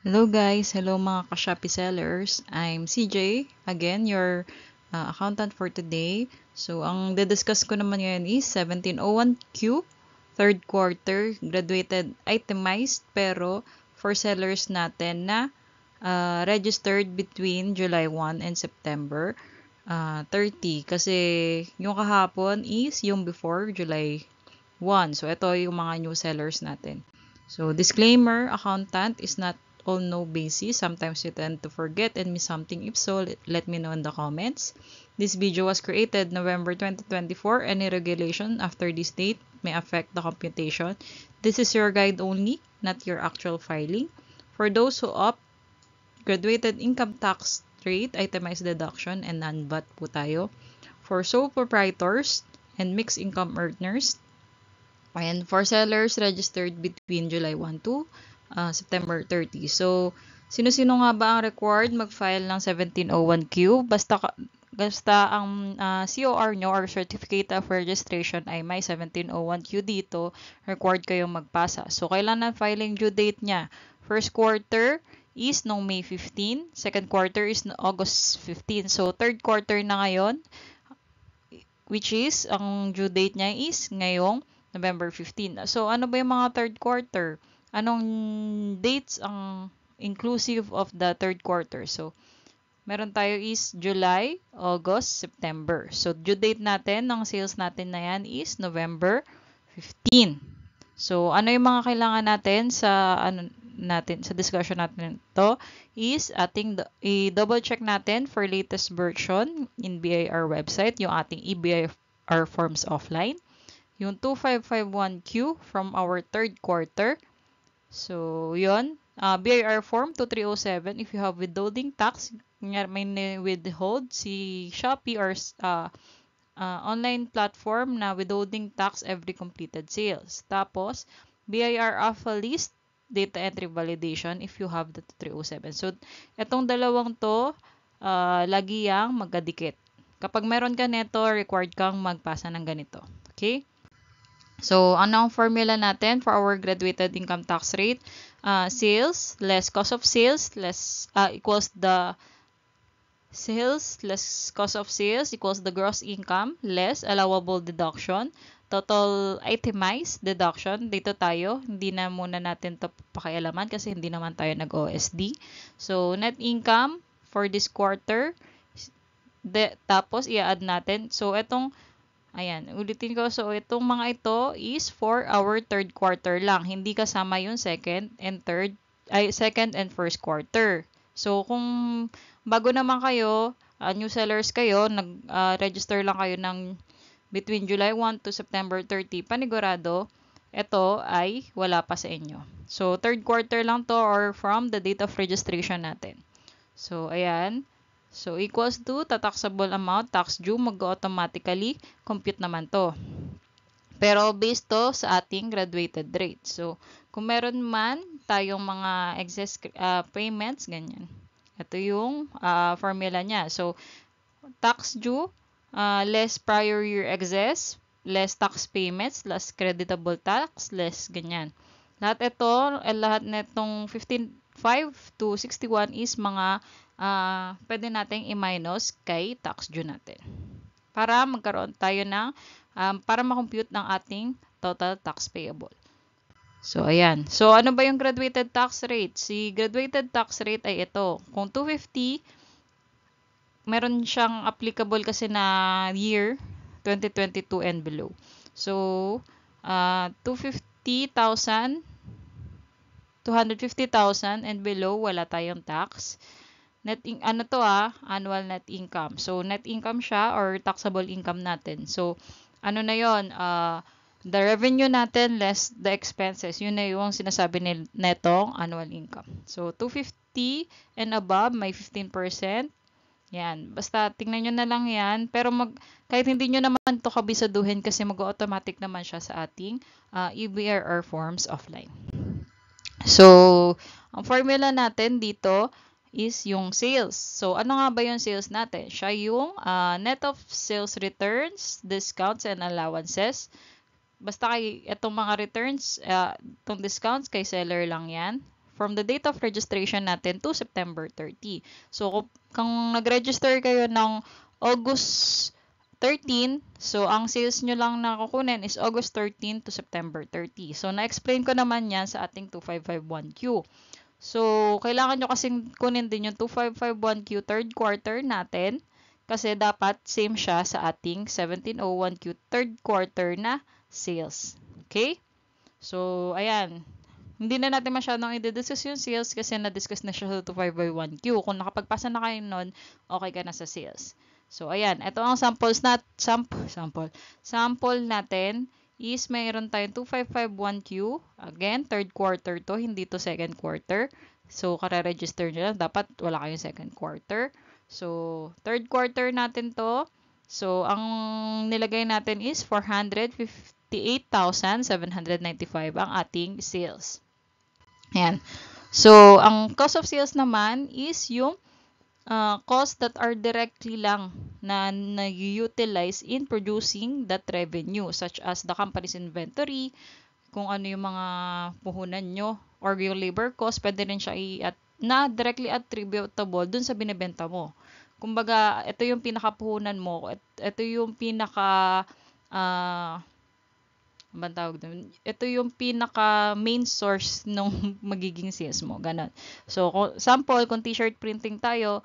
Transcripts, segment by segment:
Hello guys, hello mga ka-Shopee sellers. I'm CJ, again your accountant for today. So ang discuss ko naman ngayon is 1701Q, third quarter, graduated itemized, pero for sellers natin na registered between July 1 and September 30. Kasi yung kahapon is yung before July 1. So ito yung mga new sellers natin. So, disclaimer, accountant is not all no basis. Sometimes you tend to forget and miss something. If so, let me know in the comments. This video was created November 2024. Any regulation after this date may affect the computation. This is your guide only, not your actual filing. For those who opt graduated income tax rate, itemized deduction, and non-VAT po tayo. For sole proprietors and mixed income earners, and for sellers registered between July 1 to September 30. So, sino-sino nga ba ang required mag-file ng 1701Q? Basta ang COR nyo or Certificate of Registration ay may 1701Q dito, required kayong magpasa. So, kailan na filing due date niya? First quarter is nung May 15, second quarter is no August 15. So, third quarter na ngayon, which is, ang due date niya is ngayong November 15. So, ano ba yung mga third quarter? Anong dates ang inclusive of the third quarter? So, meron tayo is July, August, September. So, due date natin ng sales natin na yan is November 15. So, ano yung mga kailangan natin sa discussion natin ito is i-double check natin for latest version in BIR website, yung ating EBIR forms offline, yung 2551Q from our third quarter. So, yun. BIR form 2307 if you have withholding tax, may withhold si Shopee or online platform na withholding tax every completed sales. Tapos, BIR AFA list, data entry validation if you have the 2307. So, etong dalawang to, lagi yang magkadikit. Kapag meron ka neto, required kang magpasa ng ganito. Okay? So, ano ang formula natin for our graduated income tax rate? Sales less cost of sales equals the sales less cost of sales equals the gross income less allowable deduction. Total itemized deduction. Dito tayo. Hindi na muna natin ito pakialaman kasi hindi naman tayo nag-OSD. So, net income for this quarter. Tapos, i-add natin. So, ayan, ulitin ko. So, itong mga ito is for our third quarter lang. Hindi kasama yung second and first quarter. So, kung bago naman kayo, new sellers kayo, nag-register lang kayo ng between July 1 to September 30, panigurado, ito ay wala pa sa inyo. So, third quarter lang to or from the date of registration natin. So, ayan. So, equals to taxable amount, tax due, mag-automatically compute naman to. Pero based to sa ating graduated rate. So, kung meron man tayong mga excess payments, ganyan. Ito yung formula niya. So, tax due, less prior year excess, less tax payments, less creditable tax, less ganyan. Lahat netong 15.5 to 61 is mga pwede nating i-minus kay tax due natin. Para magkaroon tayo ng para makompute ng ating total tax payable. So, ayan. So, ano ba yung graduated tax rate? Si graduated tax rate ay ito. Kung 250, meron siyang applicable kasi na year 2022 and below. So, 250,000, 250,000 and below, wala tayong tax. Annual net income. So, net income siya or taxable income natin. So, ano na yon? The revenue natin less the expenses. Yun na yung sinasabi netong annual income. So, 250 and above, may 15%. Yan. Basta, tingnan nyo na lang yan. Pero kahit hindi nyo naman to kabisaduhin kasi mag-automatic naman siya sa ating EBRR forms offline. So, ang formula natin dito is yung sales. So, ano nga ba yung sales natin? Siya yung net of sales returns, discounts, and allowances. Basta itong mga returns, itong discounts kay seller lang yan. from the date of registration natin to September 30. So, kung nag-register kayo ng August 13, so ang sales nyo lang na kukunin is August 13 to September 30. So, na-explain ko naman yan sa ating 2551Q. So, kailangan nyo kasing kunin din yung 2551Q third quarter natin kasi dapat same siya sa ating 1701Q third quarter na sales. Okay? So, ayan. Hindi na natin masyadong i-discuss yung sales kasi na-discuss na siya sa 2551Q. Kung nakapagpasa na kayo nun, okay ka na sa sales. So, ayan. Ito ang sample natin is mayroon tayong 2551Q. Again, third quarter to, hindi to second quarter. So, kare-register nyo lang. Dapat wala kayong second quarter. So, third quarter natin to. So, ang nilagay natin is 458,795 ang ating sales. Ayan. So, ang cost of sales naman is yung costs that are directly lang na nag-utilize in producing that revenue, such as the company's inventory, kung ano yung mga puhunan nyo, or yung labor cost, pwede rin siya na directly attributable dun sa binibenta mo. Kumbaga, ito yung pinaka-puhunan mo, ito yung ito yung pinaka main source ng magiging sales mo. Ganon. So, sample, kung t-shirt printing tayo,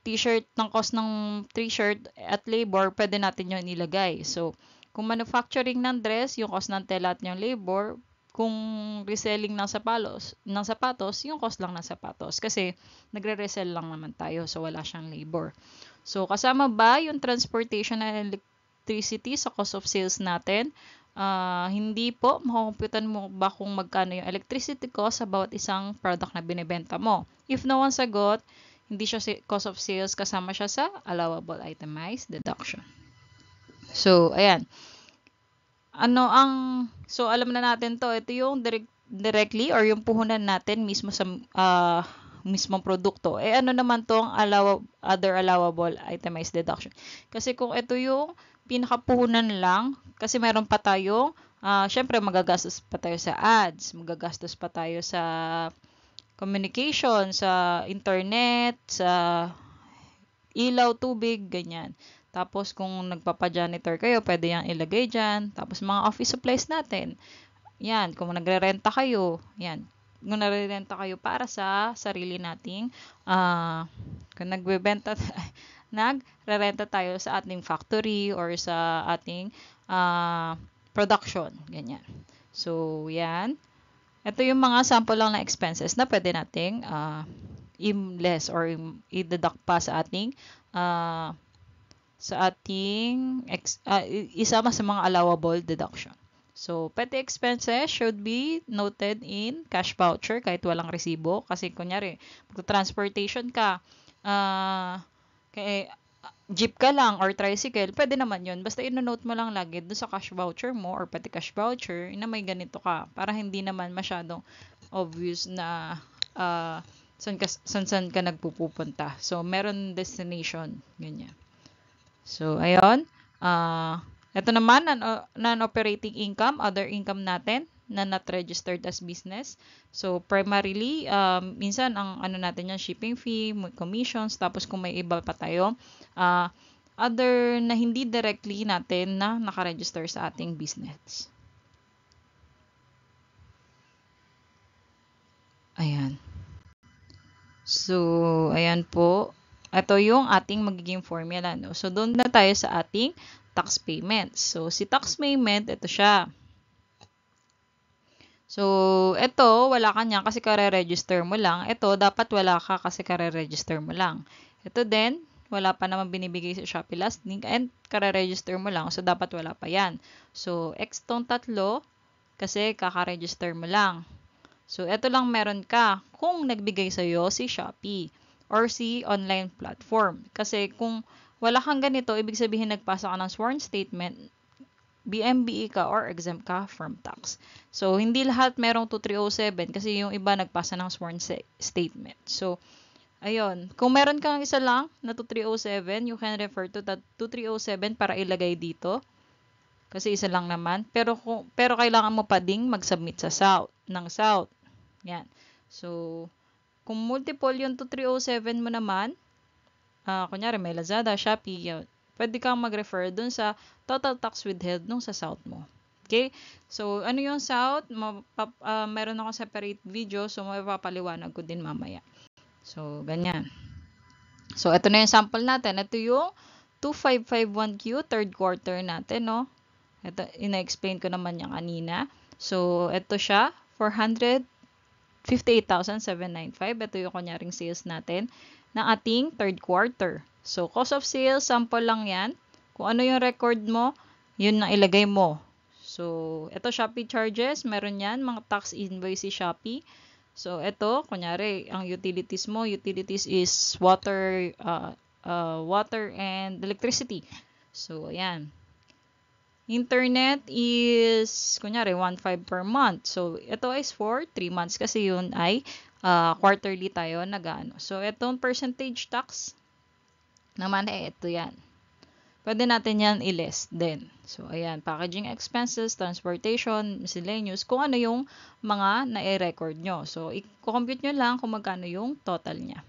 t-shirt ng cost ng t-shirt at labor, pwede natin yun ilagay. So, kung manufacturing ng dress, yung cost ng tela at yung labor, kung reselling ng sapatos, yung cost lang ng sapatos. Kasi, nagre-resell lang naman tayo, so wala siyang labor. So, kasama ba yung transportation and electricity sa cost of sales natin? Hindi po. Makukumputan mo ba kung magkano yung electricity cost sa bawat isang product na binibenta mo? If no one sagot, hindi siya cost of sales, kasama siya sa allowable itemized deduction. So, ayan. So, alam na natin to. Ito yung directly or yung puhunan natin mismo sa mismong produkto. Ano naman tong other allowable itemized deduction? Kasi kung ito yung pinakapuhunan lang, kasi meron pa tayong, syempre magagastos pa tayo sa ads, magagastos pa tayo sa communication, sa internet, sa ilaw, tubig, ganyan. Tapos kung nagpapa-janitor kayo, pwede yang ilagay dyan. Tapos mga office supplies natin. Yan, kung nagre-renta kayo, yan. Kung nagre-renta kayo para sa sarili nating, kung nagre-renta tayo sa ating factory or sa ating production, ganyan. So, yan. Ito yung mga sample lang na expenses na pwede nating i-less or i-deduct pa sa ating isama sa mga allowable deduction. So, petty expenses should be noted in cash voucher kahit walang resibo. Kasi, kunyari, transportation ka, jeep ka lang or tricycle, pwede naman yun. Basta ino-note mo lang lagi doon sa cash voucher mo or petty cash voucher na may ganito ka. Para hindi naman masyadong obvious na saan ka nagpupunta. So, meron destination. Ganyan. So, ayun. Ito naman, non-operating income, other income natin na not registered as business. So, primarily, minsan, ang natin yan, shipping fee, commissions, tapos kung may iba pa tayo, other na hindi directly natin na nakaregister sa ating business. Ayan. So, ayan po. Ito yung ating magiging formula. No? So, doon na tayo sa ating tax payment. So, si tax payment, ito siya. So, ito, wala ka niyan kasi kare-register mo lang. Ito, dapat wala ka kasi kare-register mo lang. Ito din, wala pa naman binibigay sa Shopee Last Link and kare-register mo lang. So, dapat wala pa yan. So, X tong tatlo kasi kaka-register mo lang. So, ito lang meron ka kung nagbigay sa'yo si Shopee or si online platform. Kasi kung wala kang ganito, ibig sabihin nagpasa ka ng sworn statement, BMBE ka or exempt ka from tax. So, hindi lahat merong 2307 kasi yung iba nagpasa ng sworn statement. So, ayun. Kung meron kang isa lang na 2307, you can refer to that 2307 para ilagay dito. Kasi isa lang naman. Pero kailangan mo pa ding mag-submit sa South. Yan. So, kung multiple yung 2307 mo naman, kunyari may Lazada, Shopee, pwede kang mag-refer dun sa total tax withheld nung sa South mo. Okay? So, ano yung South? Meron ako separate video, so mapapaliwanag ko din mamaya. So, ganyan. So, ito na yung sample natin. Ito yung 2551Q, third quarter natin, no? Ito, ina-explain ko naman yan kanina. So, ito siya, 458,795. Ito yung kunyaring sales natin ng ating third quarter. So, cost of sales, sample lang yan. Kung ano yung record mo, yun na ilagay mo. So, ito Shopee charges, meron yan, mga tax invoice si Shopee. So, ito, kunyari, ang utilities mo, utilities is water, water and electricity. So, ayan. Internet is, kunyari, 1.5 per month. So, ito is for 3 months kasi yun ay quarterly tayo nag-ano. So, itong percentage tax naman, ito yan. Pwede natin yan i-list din. So, ayan, packaging expenses, transportation, miscellaneous, kung ano yung mga na-record nyo. So, i-compute nyo lang kung magkano yung total niya.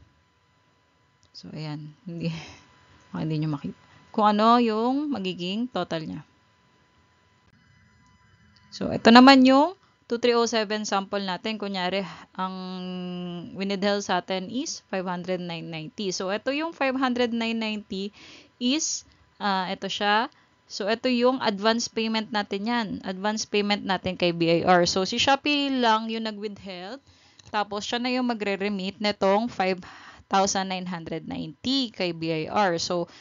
So, ayan, hindi nyo makita. Kung ano yung magiging total niya. So, ito naman yung 2307 sample natin. Kunyari, ang winidheld sa atin is 509.90. So, ito yung 509.90 is, ito siya. So, ito yung advance payment natin yan. Advance payment natin kay BIR. So, si Shopee lang yung nag-withheld. Tapos, siya na yung magre-remit netong 5,990 kay BIR. So,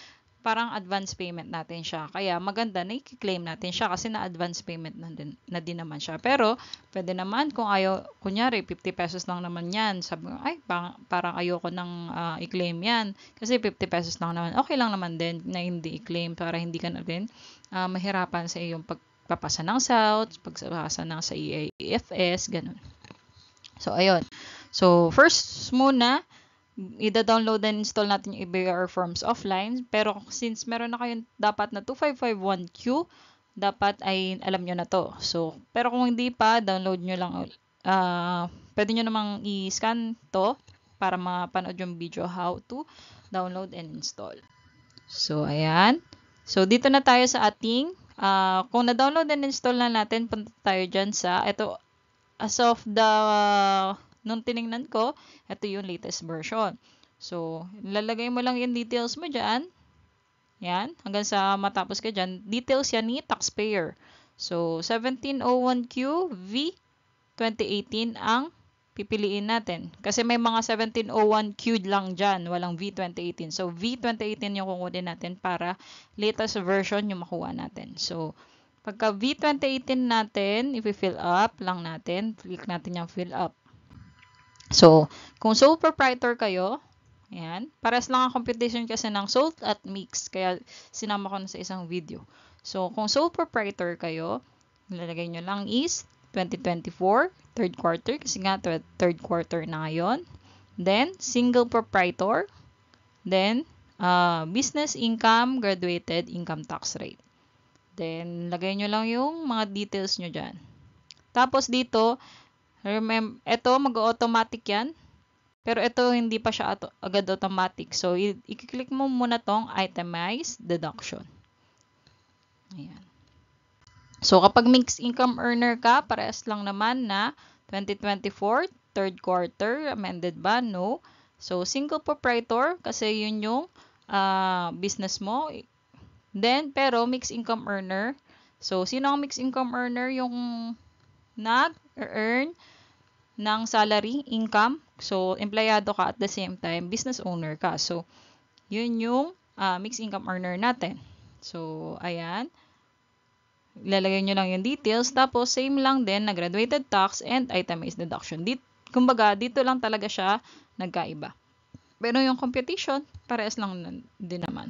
parang advance payment natin siya. Kaya maganda na i-claim natin siya kasi na-advance payment na din naman siya. Pero, pwede naman kung ayaw, kunyari, 50 pesos lang naman yan. Sabi ko, ay, parang ayoko nang i-claim yan. Kasi 50 pesos lang naman. Okay lang naman din na hindi i-claim para hindi ka na rin mahirapan sa iyong pagpapasa ng SOUT, pagpapasa ng sa EFS, ganun. So, ayun. So, first muna, i-download and install natin yung BIR forms offline. Pero since meron na kayong dapat na 2551Q, dapat ay alam nyo na to. So, pero kung hindi pa, download nyo lang. Pwede nyo namang i-scan to para mapanood yung video how to download and install. So, ayan. So, dito na tayo sa ating, kung na-download and install na natin, punta tayo dyan sa, ito, as of the nung tiningnan ko, ito yung latest version. So, lalagay mo lang yung details mo dyan. Yan, hanggang sa matapos ka dyan. Details yan ni taxpayer. So, 1701Q V 2018 ang pipiliin natin. Kasi may mga 1701Q lang dyan, walang V 2018. So, V 2018 yung kukunin natin para latest version yung makuha natin. So, pagka V 2018 natin, i-fill up lang natin. Click natin yung fill up. So, kung sole proprietor kayo, ayan, pares lang ang computation kasi ng sole at mix. Kaya, sinama ko na sa isang video. So, kung sole proprietor kayo, nilalagay nyo lang is 2024, third quarter, kasi nga third quarter na ngayon. Then, single proprietor. Then, business income, graduated income tax rate. Then, lagay nyo lang yung mga details nyo dyan. Tapos dito, remember, ito mag-automatic yan. Pero ito hindi pa siya agad automatic. So, i-click mo muna tong itemize deduction. Ayan. So, kapag mixed income earner ka, parehas lang naman na 2024, third quarter, amended ba? No. So, single proprietor, kasi yun yung business mo. Then, pero mixed income earner. So, sino ang mixed income earner? Yung nag-earn ng salary, income. So, empleyado ka at the same time, business owner ka. So, yun yung mixed income earner natin. So, ayan. Ilalagay nyo lang yung details. Tapos, same lang din na graduated tax and itemized deduction. Kumbaga, dito lang talaga siya nagkaiba. Pero yung computation, parehas lang din naman.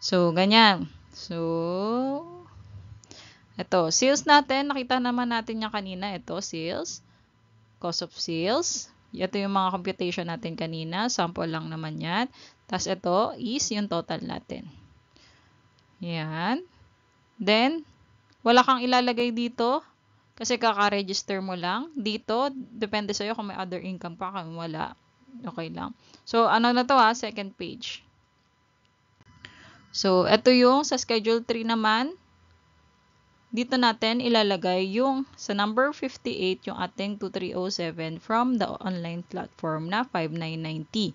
So, ganyan. So, ito. Sales natin, nakita naman natin yung kanina. Ito, sales. Cost of sales. Ito yung mga computation natin kanina. Sample lang naman yan. Tapos ito is yung total natin. Yan. Then, wala kang ilalagay dito Kasi kaka-register mo lang. Dito, depende sa'yo kung may other income pa, kung wala. Okay lang. So, ano na to second page. So, ito yung sa Schedule 3 naman. Dito natin ilalagay yung sa number 58 yung ating 2307 from the online platform na 5990.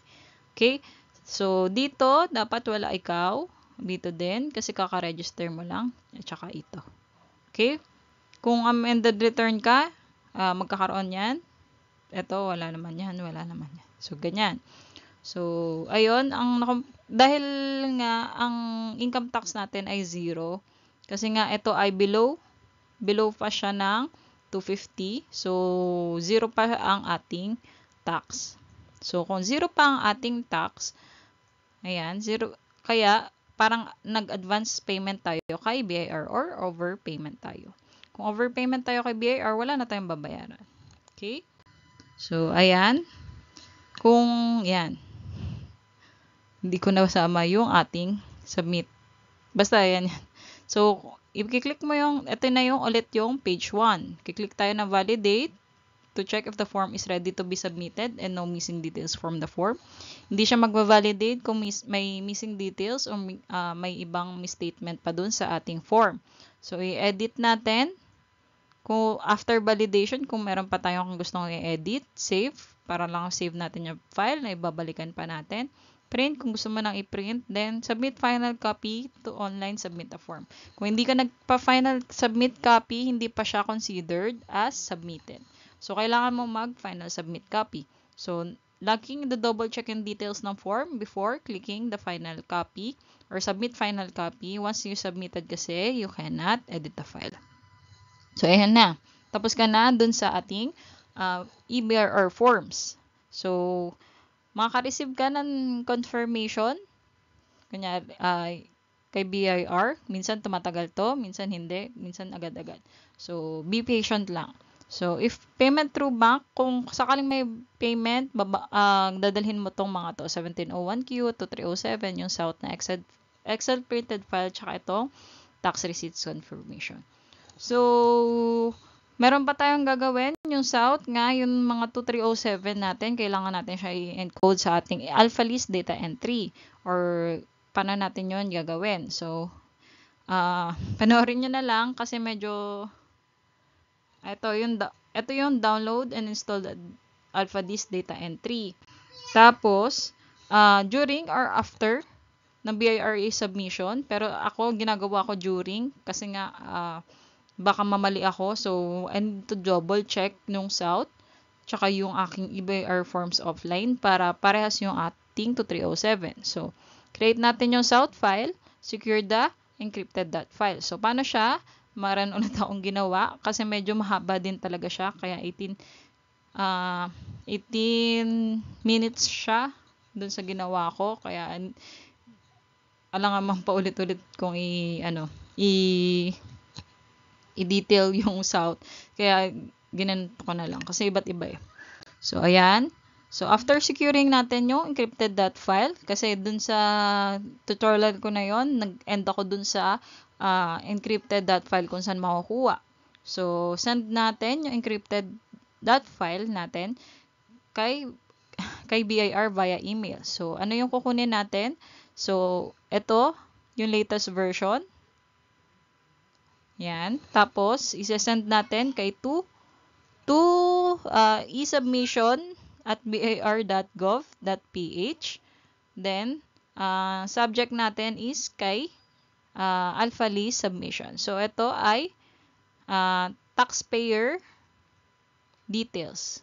Okay? So, dito, dapat wala ikaw. Dito din, kasi kaka-register mo lang. At saka ito. Okay? Kung amended return ka, magkakaroon yan. Ito, wala naman yan. Wala naman yan. So, ganyan. So, ayun. Dahil nga, ang income tax natin ay 0. Kasi nga, ito ay below pa siya ng 250. So, 0 pa ang ating tax. So, kung 0 pa ang ating tax, ayan, 0. Kaya, parang nag-advance payment tayo kay BIR or overpayment tayo. Kung overpayment tayo kay BIR, wala na tayong babayaran. Okay? So, ayan. Kung, yan. Hindi ko nasama yung ating submit. Basta, ayan. So, i-click mo yung, ito na yung ulit yung page 1. Kiklik tayo na validate to check if the form is ready to be submitted and no missing details from the form. Hindi siya magva-validate kung may missing details o may ibang misstatement pa dun sa ating form. So, i-edit natin. Kung after validation, kung meron pa tayong gustong i-edit, save, para lang save natin yung file na ibabalikan pa natin. Print, kung gusto mo nang i-print, then submit final copy to online submit a form. Kung hindi ka nagpa-final submit copy, hindi pa siya considered as submitted. So, kailangan mo mag-final submit copy. So, laging double check yung details ng form before clicking the final copy or submit final copy. Once you submitted kasi, you cannot edit the file. So, ayan na. Tapos ka na dun sa ating EBRR forms. So, makaka-receive ka ng confirmation. Kunyari, kay BIR. Minsan tumatagal to, minsan hindi, minsan agad-agad. So, be patient lang. So, if payment through bank, kung sakaling may payment, dadalhin mo tong mga to, 1701Q, 2307, yung South na Excel printed file, tsaka itong tax receipts confirmation. So, meron pa tayong gagawin. Yung South nga, yung mga 2307 natin, kailangan natin siya i-encode sa ating alpha list data entry. Or, paano natin yun gagawin? So, panoorin nyo na lang kasi medyo, ito yung download and install the alpha list data entry. Tapos, during or after ng BIRA submission, pero ako, ginagawa ko during kasi nga, baka mamali ako. So, I need to double check nung South tsaka yung aking EBIR forms offline para parehas yung ating 2307. So, create natin yung South file, secure the encrypted file. So, paano siya? Maran ulit akong ginawa kasi medyo mahaba din talaga siya. Kaya 18 minutes siya dun sa ginawa ko. Kaya, alangan pa ulit-ulit kung i-detail yung South. Kaya, ginanito ko na lang. Kasi iba't iba eh. So, ayan. So, after securing natin yung encrypted file, kasi dun sa tutorial ko na yon nag-end ako dun sa encrypted file kung saan makukuha. So, send natin yung encrypted file natin kay BIR via email. So, ano yung kukunin natin? So, ito, yung latest version. Yan. Tapos, isa-send natin kay to e-submission@bir.gov.ph. Then, subject natin is kay alpha list submission. So, ito ay taxpayer details.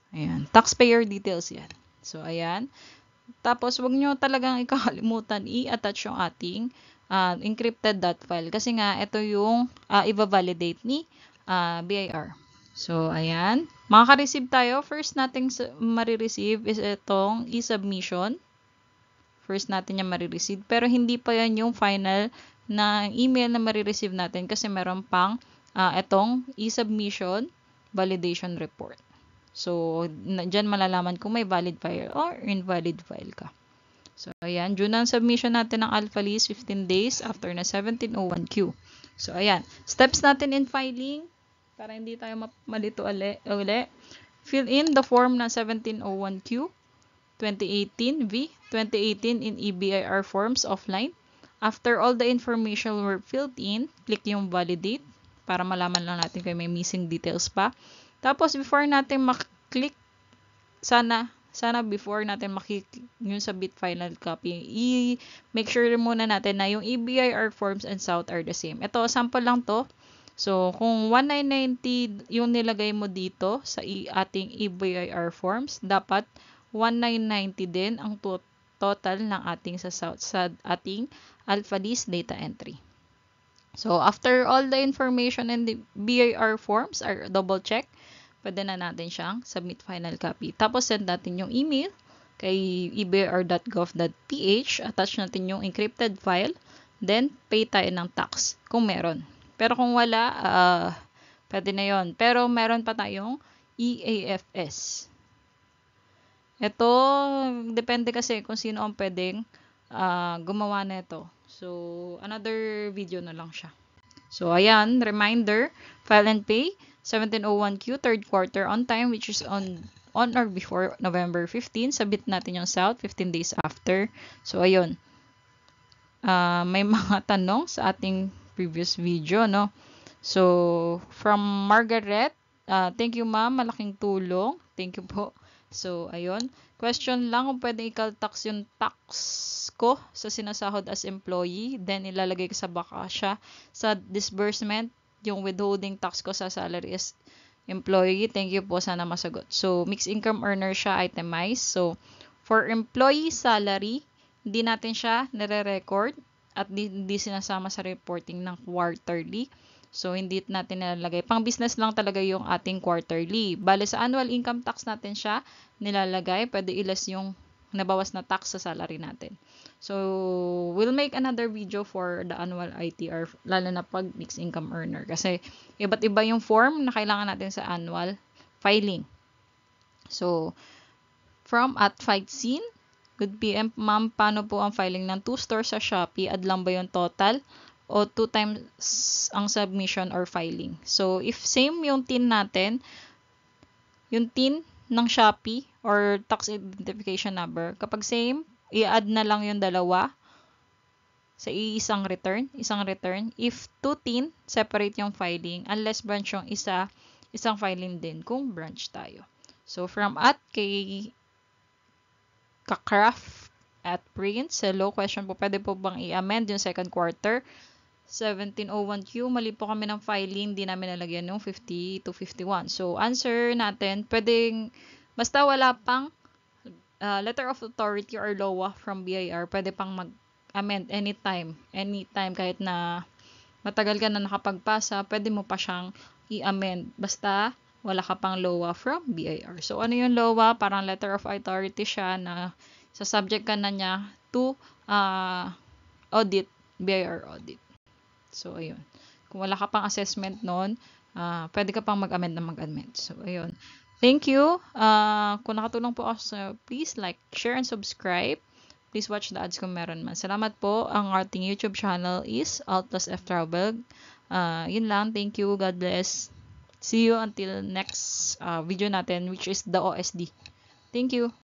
Ayan. Taxpayer details yan. So, ayan. Tapos, wag nyo talagang ikakalimutan i-attach yung ating encrypted file. Kasi nga, ito yung i-validate ni BIR. So, ayan. Makaka-receive tayo. First nating marireceive is itong e-submission. First natin yung marireceive. Pero hindi pa yan yung final na email na marireceive natin kasi meron pang itong e-submission validation report. So, dyan malalaman kung may valid file or invalid file ka. So, ayan. Due na ang submission natin ng alpha list 15 days after na 1701Q. So, ayan. Steps natin in filing para hindi tayo malito uli. Fill in the form na 1701Q 2018 V 2018 in EBIR forms offline. After all the information were filled in, click yung validate para malaman lang natin kung may missing details pa. Tapos, before natin click sana before natin makiklik yung submit final copy, make sure muna natin na yung EBIR forms and SOUT are the same. Ito, sample lang to. So, kung 1990 yung nilagay mo dito sa ating EBIR forms, dapat 1990 din ang total ng ating sa SOUT sa ating alpha list data entry. So, after all the information in the BIR forms are double check, pwede na natin siyang submit final copy. Tapos, send natin yung email kay ebir.gov.ph. Attach natin yung encrypted file. Then, pay tayo ng tax kung meron. Pero kung wala, pwede na yon. Pero meron pa tayong EAFS. Ito, depende kasi kung sino ang pwedeng gumawa nito. So, another video na lang siya. So, ayan, reminder, file and pay, 1701Q, third quarter on time, which is on or before November 15. Submit natin yung SOUT 15 days after. So, ayun. May mga tanong sa ating previous video, no? So, from Margaret, thank you ma'am, malaking tulong. Thank you po. So, ayun. Question lang kung pwede i-caltax yung tax ko sa sinasahod as employee, then ilalagay ko sa bakasya sa disbursement, yung withholding tax ko sa salary as employee. Thank you po, sana masagot. So, mixed income earner siya, itemized. So, for employee salary, hindi natin siya nire-record at hindi sinasama sa reporting ng quarterly. So, hindi natin nilalagay. Pang business lang talaga yung ating quarterly. Bale, sa annual income tax natin siya nilalagay. Pwede ilas yung nabawas na tax sa salary natin. So, we'll make another video for the annual ITR, lalo na pag mixed income earner. Kasi, iba't iba yung form na kailangan natin sa annual filing. So, from at fight scene, good PM, ma'am, paano po ang filing ng 2 stores sa Shopee? Add lang ba yung total? O 2 times ang submission or filing? So, if same yung TIN natin, yung TIN ng Shopee or tax identification number, kapag same, i-add na lang yung dalawa sa isang return. If 2 TIN, separate yung filing. Unless branch yung isang filing din kung branch tayo. So, from at kay Kakraft at Prince, hello, question po, pwede po bang i-amend yung second quarter 1701Q, mali po kami ng filing, di namin nalagyan yung 50 to 51. So, answer natin, pwedeng, basta wala pang letter of authority or LOA from BIR, pwede pang mag-amend anytime, kahit na matagal ka na nakapagpasa, pwede mo pa siyang i-amend, basta wala ka pang LOA from BIR. So, ano yung LOA? Parang letter of authority siya na sa subject ka na niya to audit, BIR audit. So, ayun. Kung wala ka pang assessment noon, pwede ka pang mag-amend na mag-amend. So, ayun. Thank you. Kung nakatulong po ako, please like, share, and subscribe. Please watch the ads kung meron man. Salamat po. Ang ating YouTube channel is Alt+F Travel. Yun lang. Thank you. God bless. See you until next video natin, which is the OSD. Thank you.